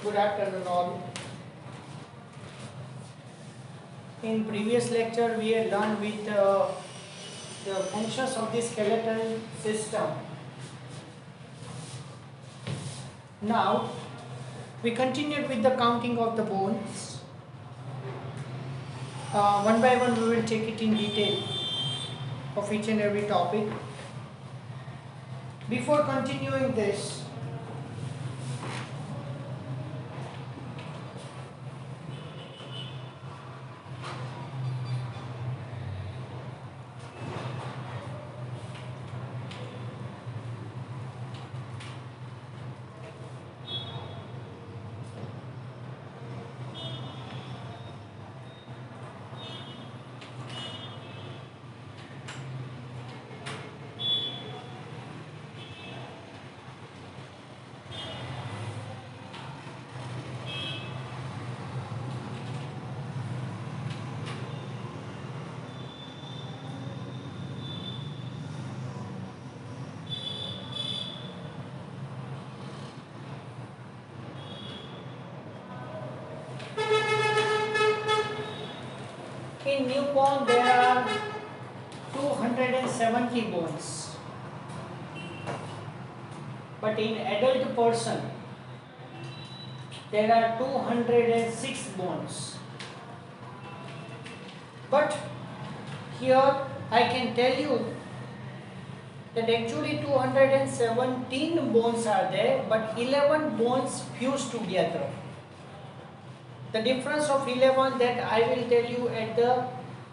Good afternoon all. In previous lecture we had learned with the functions of the skeletal system. Now we continued with the counting of the bones. One by one we will take it in detail of each and every topic. Before continuing this, in newborn there are 270 bones, but in adult person there are 206 bones. But here I can tell you that actually 217 bones are there, but 11 bones fused together. The difference of 11 that I will tell you at the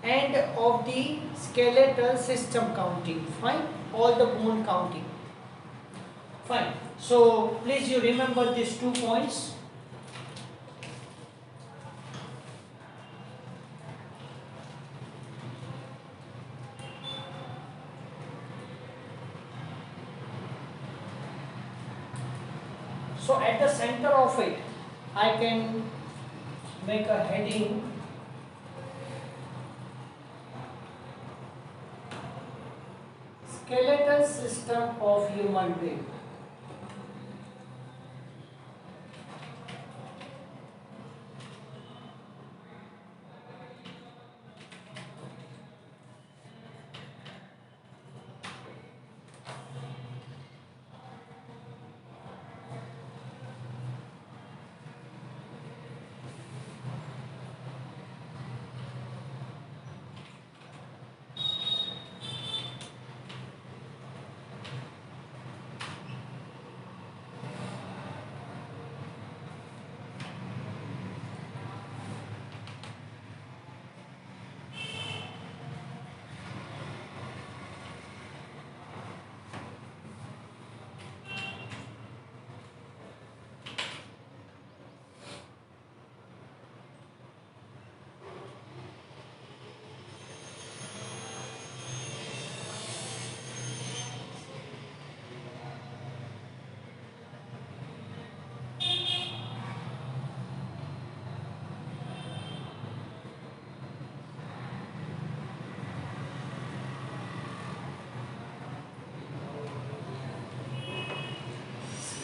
end of the skeletal system counting. Fine? All the bone counting. Fine. So please you remember these 2 points. So at the center of it I can make a heading skeletal system of human being.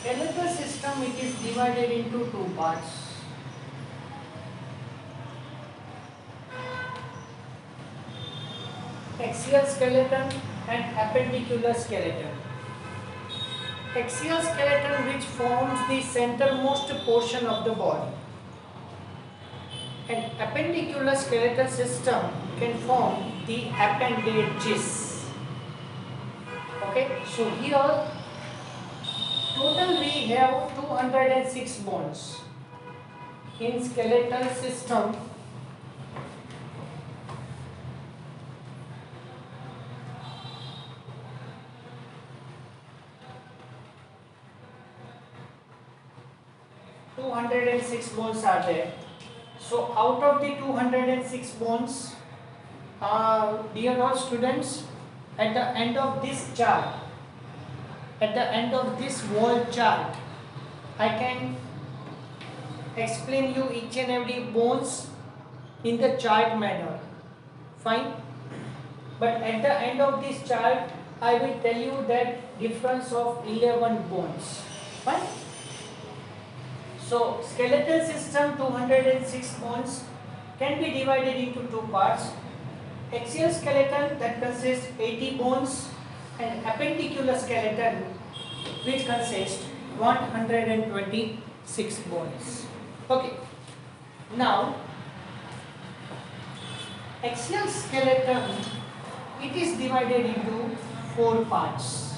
Skeletal system, it is divided into 2 parts. Axial skeleton and appendicular skeleton. Axial skeleton which forms the centermost portion of the body, and appendicular skeletal system can form the appendages. Okay, so here total we have 206 bones in skeletal system. Two hundred and six bones are there. So out of the 206 bones, dear all students, at the end of this chart, at the end of this wall chart, I can explain you each and every bones in the chart manner. Fine? But at the end of this chart, I will tell you that difference of 11 bones. Fine? So skeletal system 206 bones can be divided into two parts. Axial skeleton that consists 80 bones and appendicular skeleton which consists 126 bones. Okay. Now axial skeleton, it is divided into four parts.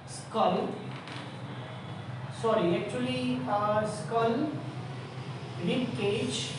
Skull, skull, rib cage,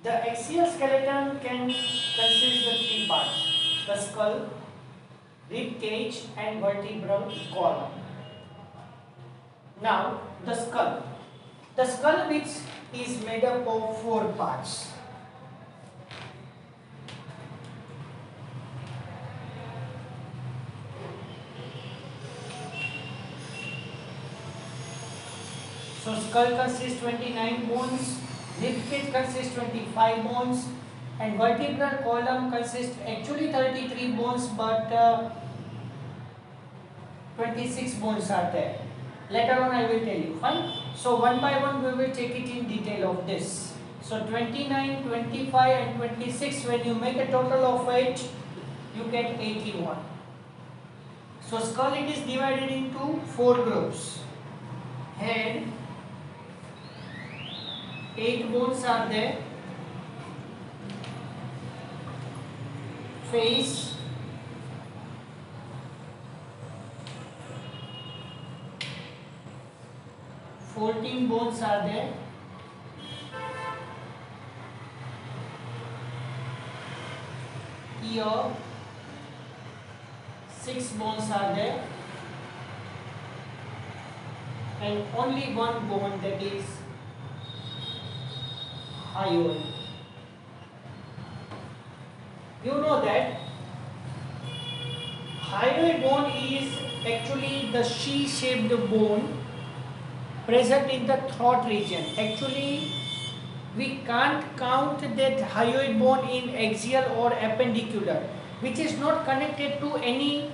the axial skeleton can consist of three parts: the skull, rib cage and vertebral column. Now the skull. The skull which is made up of four parts. So skull consists 29 bones, rib cage consists 25 bones and vertebral column consists actually 33 bones, but 26 bones are there. Later on I will tell you, fine. So one by one we will take it in detail of this. So 29, 25 and 26, when you make a total of 8, you get 81. So skull, it is divided into four groups. Head, 8 bones are there. Face, 14 bones are there. Ear, 6 bones are there. And only one bone, that is hyoid. You know that hyoid bone is actually the C-shaped bone present in the throat region. Actually, we can't count that hyoid bone in axial or appendicular, which is not connected to any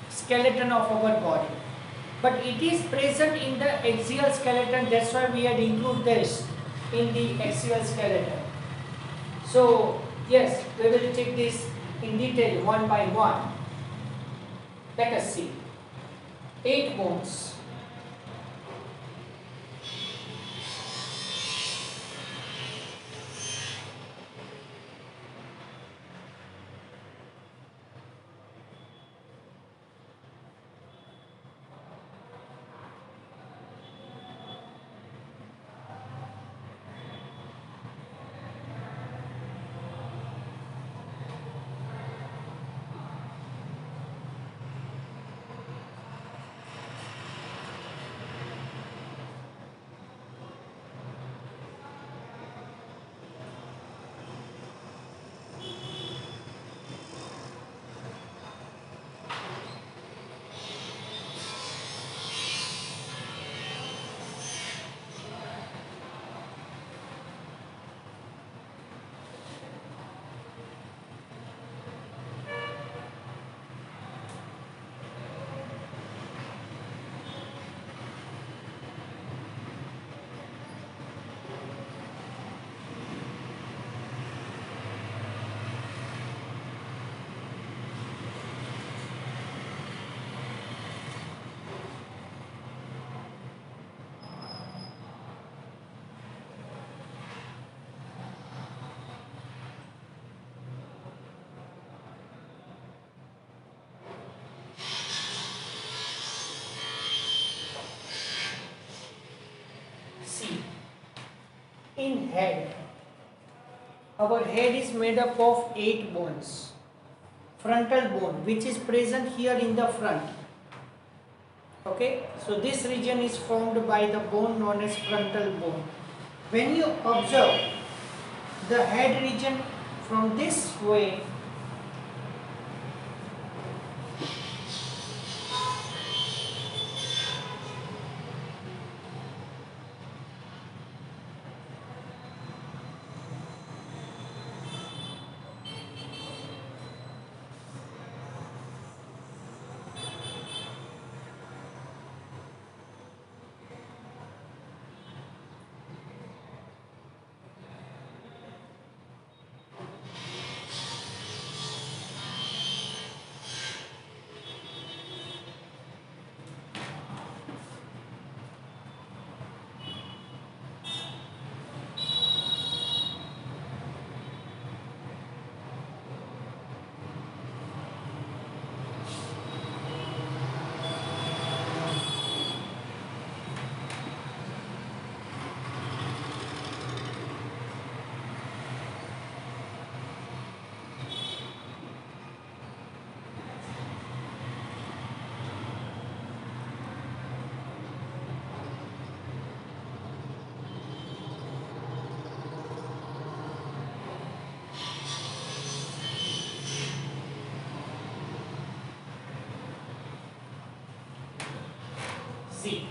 skeleton of our body. But it is present in the axial skeleton, that's why we had included this in the axial skeleton. So, yes, we will check this in detail one by one. Let us see. 8 bones. In head, our head is made up of 8 bones. Frontal bone, which is present here in the front. Okay, so this region is formed by the bone known as frontal bone. When you observe the head region from this way, see,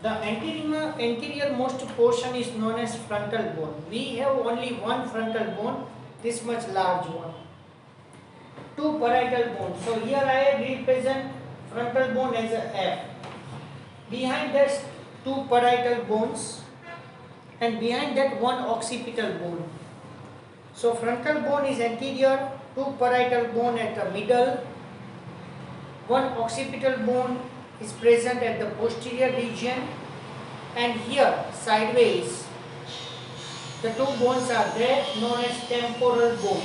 the anterior most portion is known as frontal bone. We have only one frontal bone, this much large one. 2 parietal bones. So here I represent frontal bone as a F. Behind that 2 parietal bones, and behind that 1 occipital bone. So frontal bone is anterior, 2 parietal bone at the middle, 1 occipital bone is present at the posterior region, and here sideways the 2 bones are there known as temporal bone.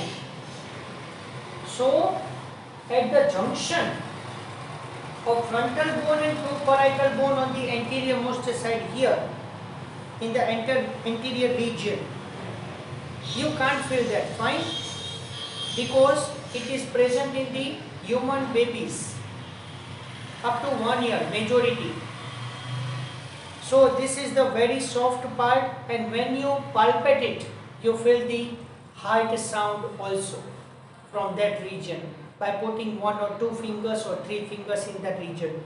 So at the junction of frontal bone and 2 parietal bone on the anterior most side here in the anterior region, you can't feel that, fine, because it is present in the human babies up to 1 year, majority. So this is the very soft part, and when you palpate it, you feel the heart sound also from that region by putting 1 or 2 fingers or 3 fingers in that region.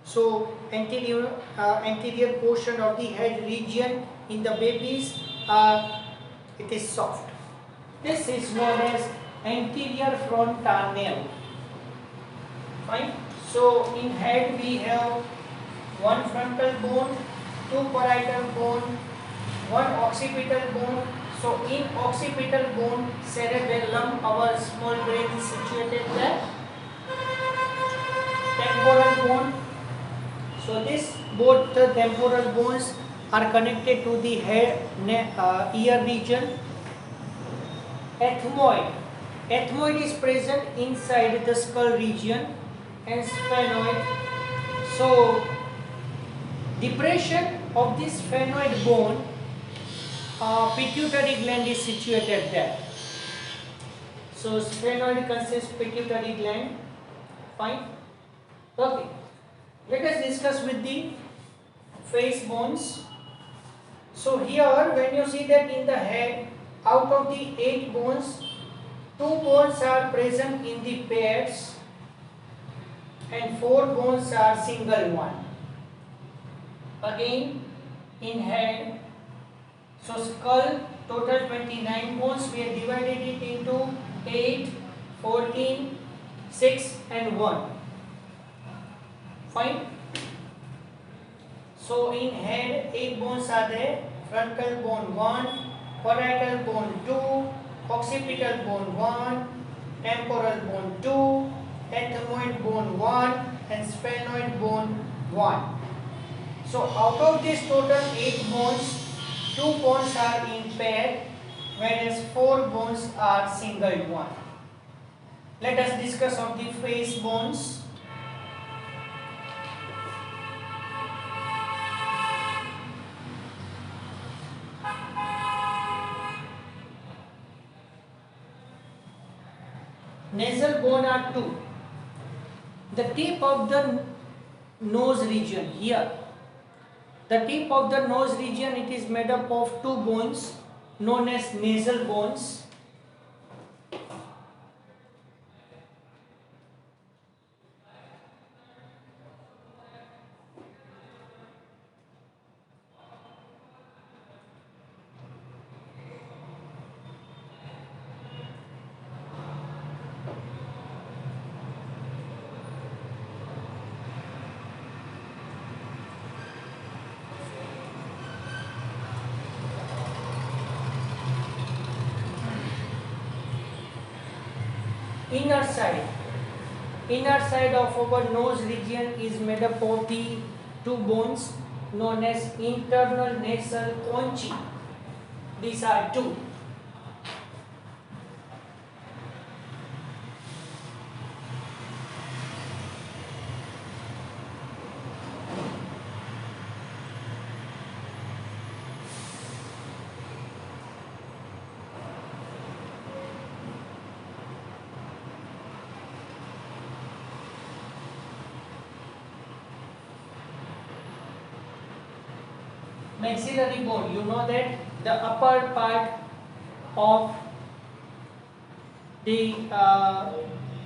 So anterior portion of the head region in the babies, it is soft. This is known as anterior frontanel. Fine. So in head we have 1 frontal bone, 2 parietal bone, 1 occipital bone. So in occipital bone, cerebellum, our small brain is situated there. Temporal bone. So this both the temporal bones are connected to the head, ear region. Ethmoid. Ethmoid is present inside the skull region, and sphenoid. So depression of this sphenoid bone, pituitary gland is situated there. So sphenoid consists pituitary gland. Fine. Okay. Let us discuss with the face bones. So here when you see that in the head, out of the 8 bones, 2 bones are present in the pairs and 4 bones are single one. Again in head, so skull, total 29 bones, we have divided it into 8, 14, 6 and 1. Fine. So in head 8 bones are there. Frontal bone 1, parietal bone 2, occipital bone 1, temporal bone 2, ethmoid bone 1 and sphenoid bone 1. So out of this total 8 bones, 2 bones are in pair, whereas 4 bones are single one. Let us discuss of the face bones. nasal bone are two. The tip of the nose region here, the tip of the nose region, it is made up of two bones known as nasal bones. Inner side of our nose region is made up of the two bones known as internal nasal conchae. These are two. Maxillary bone, you know that the upper part of the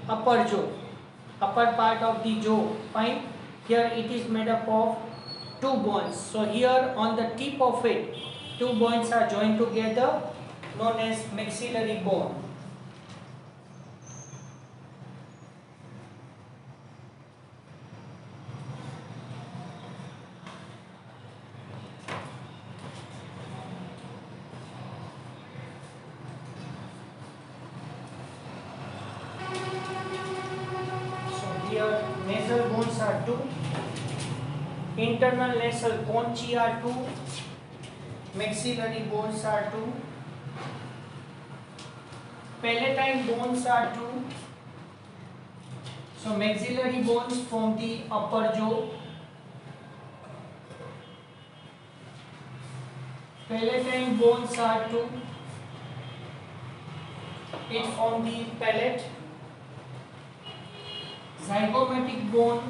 upper jaw, upper part of the jaw, fine. Here it is made up of two bones. So here on the tip of it, two bones are joined together, known as maxillary bone. Here nasal bones are two, internal nasal conchae are two, maxillary bones are two, palatine bones are two. So maxillary bones form the upper jaw, palatine bones are two, it form the palate. Zygomatic bone,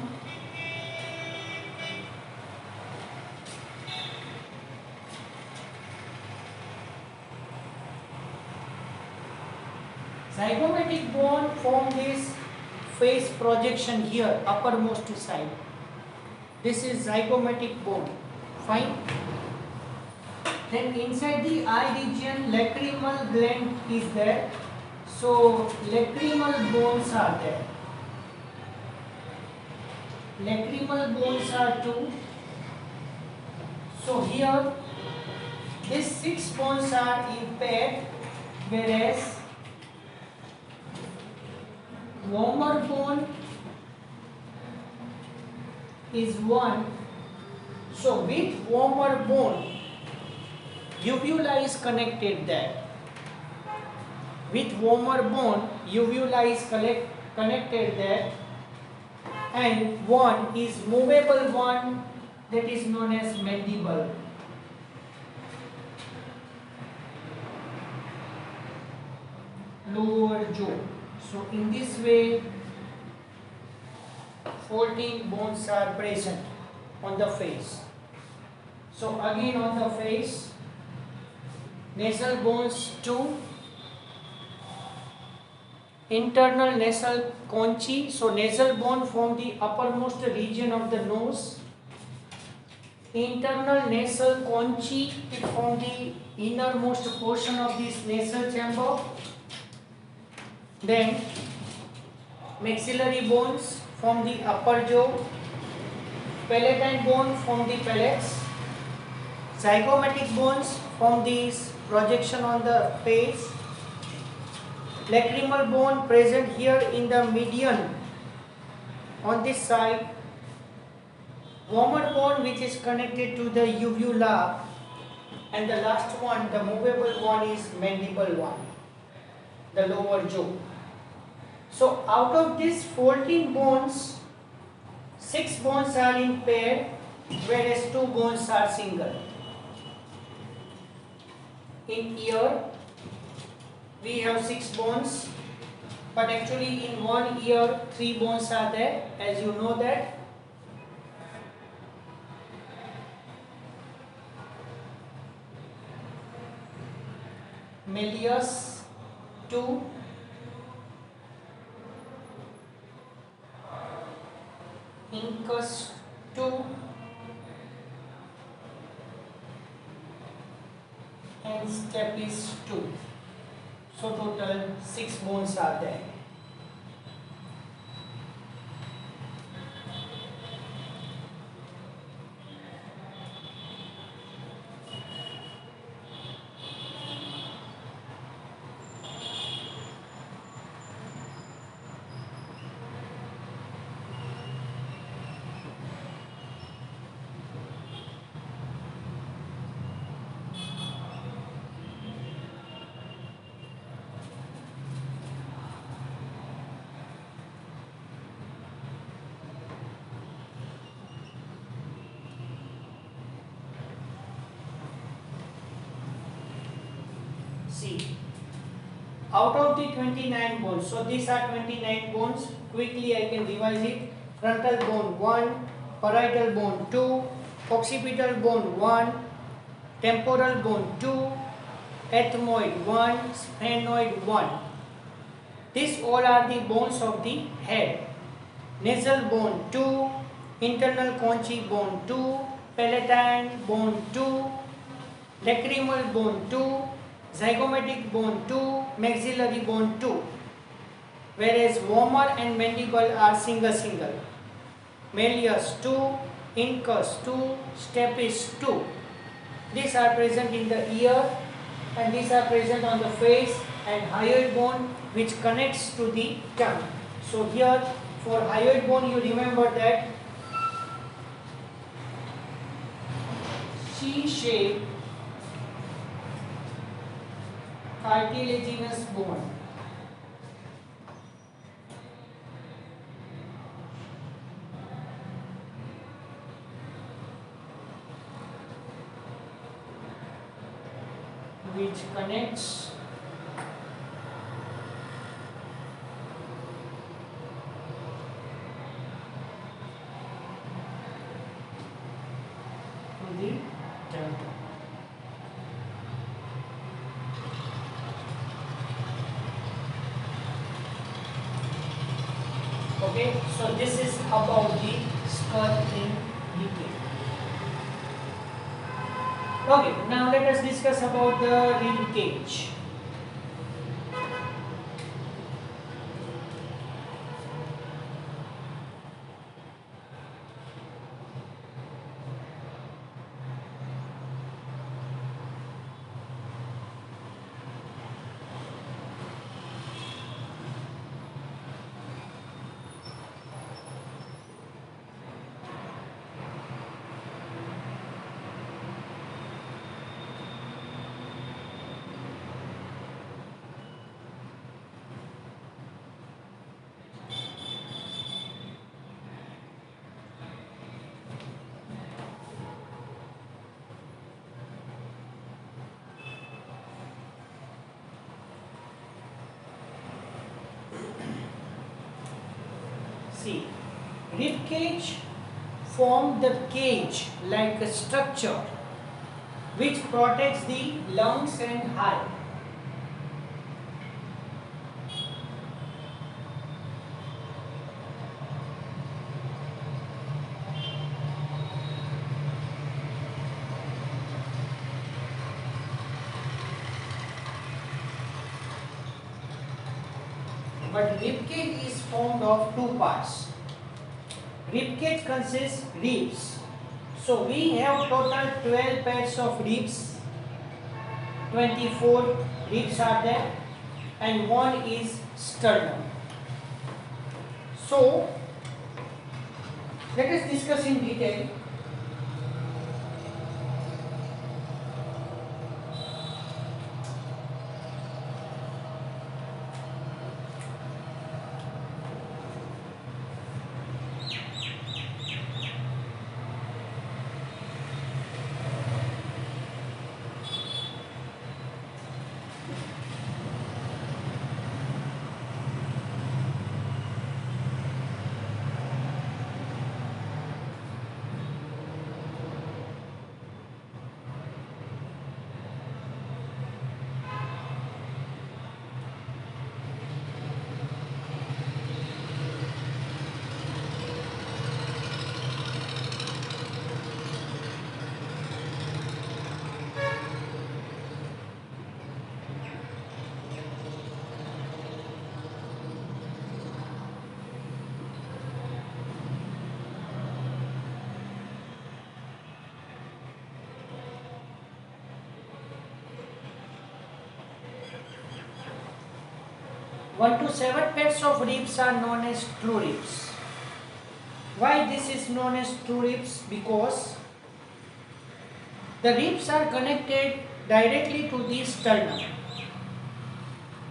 zygomatic bone form this face projection here, uppermost side. This is zygomatic bone, fine. Then inside the eye region, lacrimal gland is there. So lacrimal bones are there. Lacrimal bones are two. So here these six bones are impaired, whereas vomer bone is one. So with vomer bone, uvula is connected there. With vomer bone, uvula is connected there. And one is movable one, that is known as mandible. Lower jaw. So in this way 14 bones are present on the face. So again on the face, nasal bones 2, internal nasal conchae. So nasal bone form the uppermost region of the nose. Internal nasal conchae, it form the innermost portion of this nasal chamber. Then maxillary bones form the upper jaw. Palatine bone form the palates. Zygomatic bones form this projection on the face. Lacrimal bone present here in the median on this side. Vomer bone which is connected to the uvula, and the last one, the movable one, is mandible one, the lower jaw. So out of these 14 bones, 6 bones are in pair, whereas 2 bones are single. In ear, we have 6 bones. but actually in one ear 3 bones are there, as you know that. Malleus 2, incus 2, and stapes 2. So total 6 bones are there. See, out of the 29 bones, so these are 29 bones, quickly I can revise it. Frontal bone 1, parietal bone 2, occipital bone 1, temporal bone 2, ethmoid 1, sphenoid 1. These all are the bones of the head. Nasal bone 2, internal conchae bone 2, palatine bone 2, lacrimal bone 2, zygomatic bone 2, maxillary bone 2, whereas vomer and mandible are single. Malleus 2, incus 2, stapes 2. These are present in the ear and these are present on the face, and hyoid bone which connects to the tongue. So here for hyoid bone you remember that C-shaped cartilaginous bone. Which connects to the tongue. Okay, so this is about the skull in detail. Okay, now let us discuss about the rib cage. See, rib cage form the cage like a structure which protects the lungs and heart. But rib cage is formed of two parts. Rib cage consists ribs. So we have total 12 pairs of ribs. 24 ribs are there and one is sternum. So let us discuss in detail. 1 to 7 pairs of ribs are known as true ribs. Why this is known as true ribs? Because the ribs are connected directly to the sternum.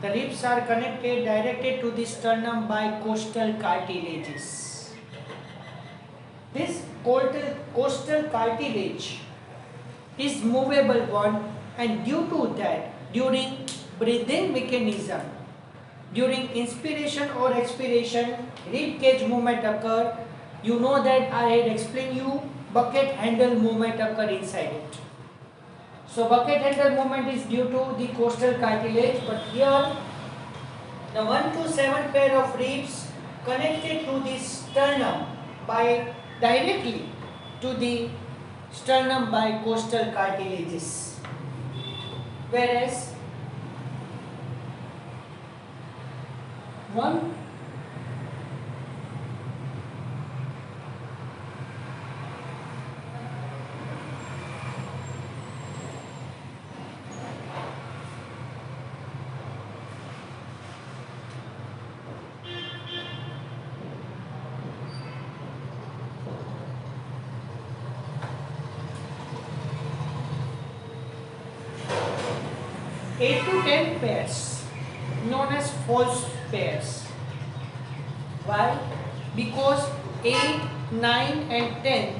The ribs are connected directly to the sternum by costal cartilages. This costal cartilage is movable one, and due to that, during breathing mechanism, during inspiration or expiration, rib cage movement occur. You know that I had explained you bucket handle movement occur inside it. So bucket handle movement is due to the costal cartilage, but here the 1 to 7 pair of ribs connected to the sternum by directly to the sternum by costal cartilages, whereas 1 8 to 10 pairs known as false pairs. Why? Because 8, 9 and 10th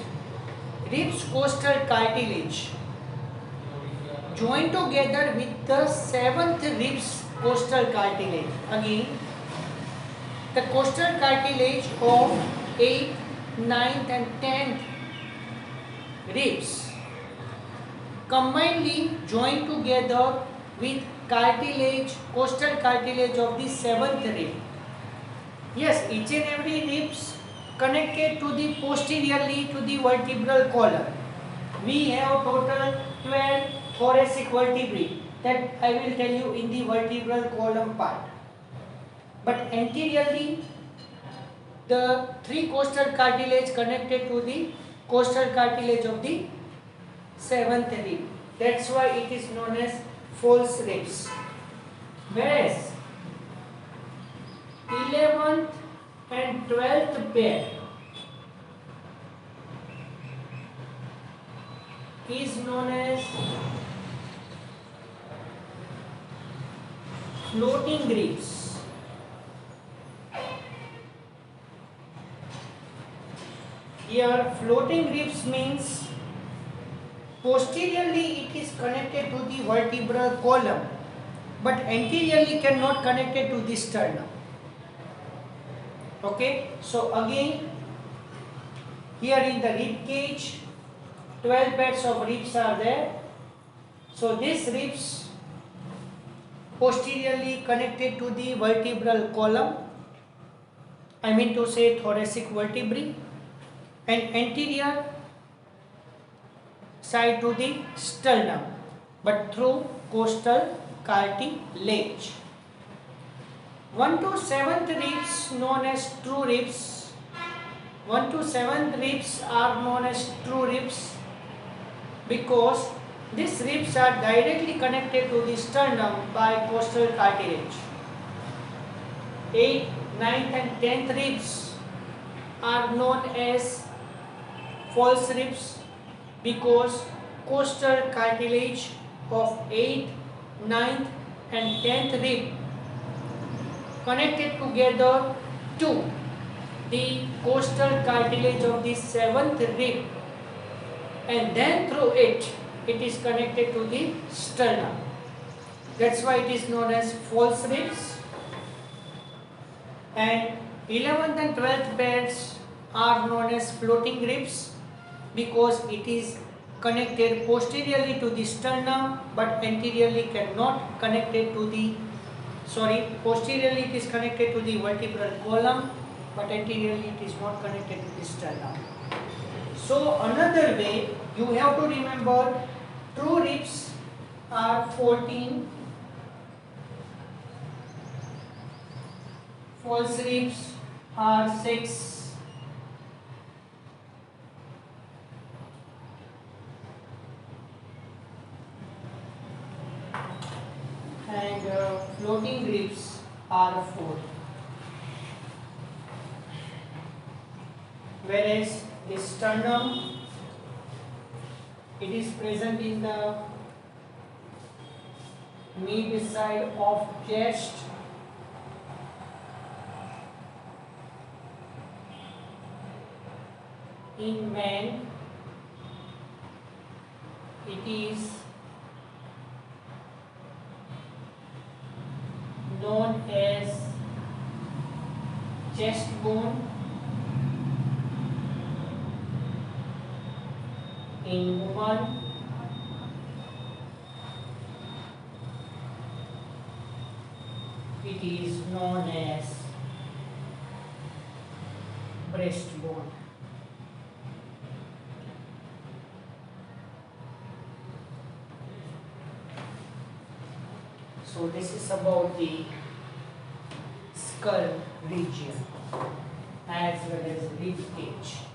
ribs costal cartilage join together with the 7th ribs costal cartilage. Again, the costal cartilage of 8th, 9th and 10th ribs combinedly join together with costal cartilage of the 7th rib. Yes, each and every ribs connected to the posteriorly to the vertebral column. We have total 12 thoracic vertebrae that I will tell you in the vertebral column part. But anteriorly, the 3 costal cartilage connected to the costal cartilage of the 7th rib. That's why it is known as false ribs. Whereas 11th and 12th pair is known as floating ribs. Here floating ribs means posteriorly it is connected to the vertebral column, but anteriorly cannot connected to the sternum. Okay, so again here in the rib cage 12 pairs of ribs are there. So these ribs posteriorly connected to the vertebral column, I mean to say thoracic vertebrae, and anterior side to the sternum, but through costal cartilage. 1 to 7th ribs known as true ribs. 1 to 7th ribs are known as true ribs because these ribs are directly connected to the sternum by costal cartilage. 8th, 9th and 10th ribs are known as false ribs because costal cartilage of 8th, 9th and 10th rib connected together to the costal cartilage of the 7th rib, and then through it is connected to the sternum. That's why it is known as false ribs. And 11th and 12th pairs are known as floating ribs because it is connected posteriorly to the sternum but anteriorly cannot connected to the posteriorly it is connected to the vertebral column but anteriorly it is not connected to the sternum. So another way you have to remember, true ribs are 14, false ribs are 6, and floating ribs R4. Whereas the sternum, it is present in the mid side of chest. In man, it is known as chest bone. In woman, it is known as breastbone. So this is about the skull region as well as rib cage.